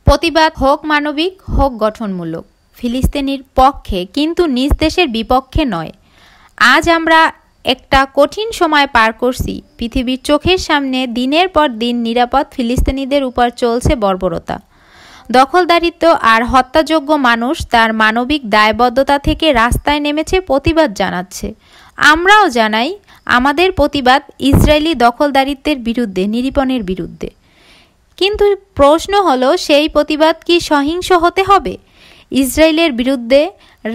প্রতিবাদ হোক মানবিক, হোক গঠনমূলক, ফিলিস্তিনির পক্ষে কিন্তু নিজ দেশের বিপক্ষে নয়। আজ আমরা একটা কঠিন সময় পার করছি। পৃথিবীর চোখের সামনে দিনের পর দিন নিরাপদ ফিলিস্তিনিদের উপর চলছে বর্বরতা। দখলদারিত্ব আর হত্যাযোগ্য মানুষ তার মানবিক দায়বদ্ধতা থেকে রাস্তায় নেমেছে, প্রতিবাদ জানাচ্ছে। আমরাও জানাই আমাদের প্রতিবাদ ইসরায়েলি দখলদারিত্বের বিরুদ্ধে, নির্যাতনের বিরুদ্ধে। কিন্তু প্রশ্ন হলো, সেই প্রতিবাদ কি সহিংস হতে হবে? ইসরায়েলের বিরুদ্ধে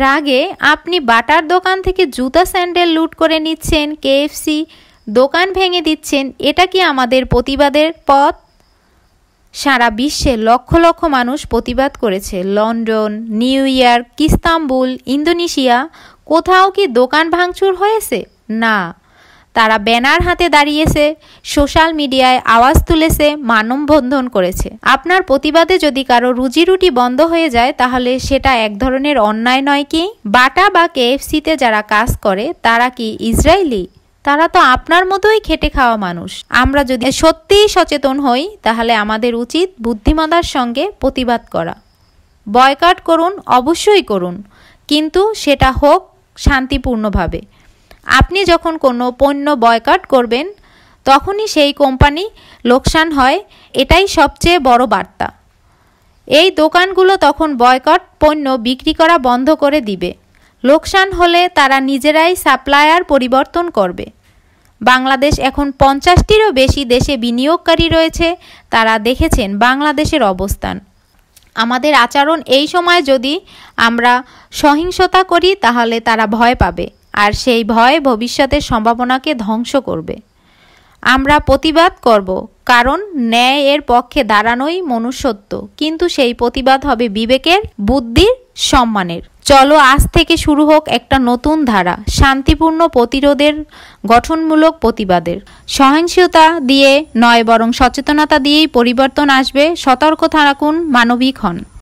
রাগে আপনি বাটার দোকান থেকে জুতা স্যান্ডেল লুট করে নিচ্ছেন, কেএফসি দোকান ভেঙে দিচ্ছেন, এটা কি আমাদের প্রতিবাদের পথ? সারা বিশ্বে লক্ষ লক্ষ মানুষ প্রতিবাদ করেছে। London, new York, Istanbul, Indonesia, কোথাও কি দোকান ভাঙচুর হয়েছে? না, তারা ব্যানার হাতে দাঁড়িয়েছে, সোশ্যাল মিডিয়ায় আওয়াজ তুলেছে, মানববন্ধন করেছে। আপনার প্রতিবাদে যদি কারো রুজিরুটি বন্ধ হয়ে যায়, তাহলে সেটা এক ধরনের অন্যায় নয় কি? বাটা বা কেএফসিতে যারা কাজ করে তারা কি ইসরায়েলি? তারা তো আপনার মতোই খেটে খাওয়া মানুষ। আমরা যদি সত্যিই সচেতন হই, তাহলে আমাদের উচিত বুদ্ধিমত্তার সঙ্গে প্রতিবাদ করা। বয়কট করুন, অবশ্যই করুন, কিন্তু সেটা হোক শান্তিপূর্ণভাবে। আপনি যখন কোনো পণ্য বয়কট করবেন, তখনই সেই কোম্পানি লোকসান হয়, এটাই সবচেয়ে বড় বার্তা। এই দোকানগুলো তখন বয়কট পণ্য বিক্রি করা বন্ধ করে দিবে। লোকসান হলে তারা নিজেরাই সাপ্লায়ার পরিবর্তন করবে। বাংলাদেশ এখন 50টিরও বেশি দেশে বিনিয়োগকারী রয়েছে, তারা দেখেছেন বাংলাদেশের অবস্থান। আমাদের আচরণ এই সময় যদি আমরা সহিংসতা করি, তাহলে তারা ভয় পাবে, আর সেই ভয় ভবিষ্যতের সম্ভাবনাকে ধ্বংস করবে। আমরা প্রতিবাদ করব, কারণ ন্যায় এর পক্ষে দাঁড়ানোই মনুষ্যত্ব, কিন্তু সেই প্রতিবাদ হবে বিবেকের, বুদ্ধির, সম্মানের। চলো আজ থেকে শুরু হোক একটা নতুন ধারা, শান্তিপূর্ণ প্রতিরোধের, গঠনমূলক প্রতিবাদের। সহিংসতা দিয়ে নয়, বরং সচেতনতা দিয়েই পরিবর্তন আসবে। সতর্ক থাকুন, মানবিক হন।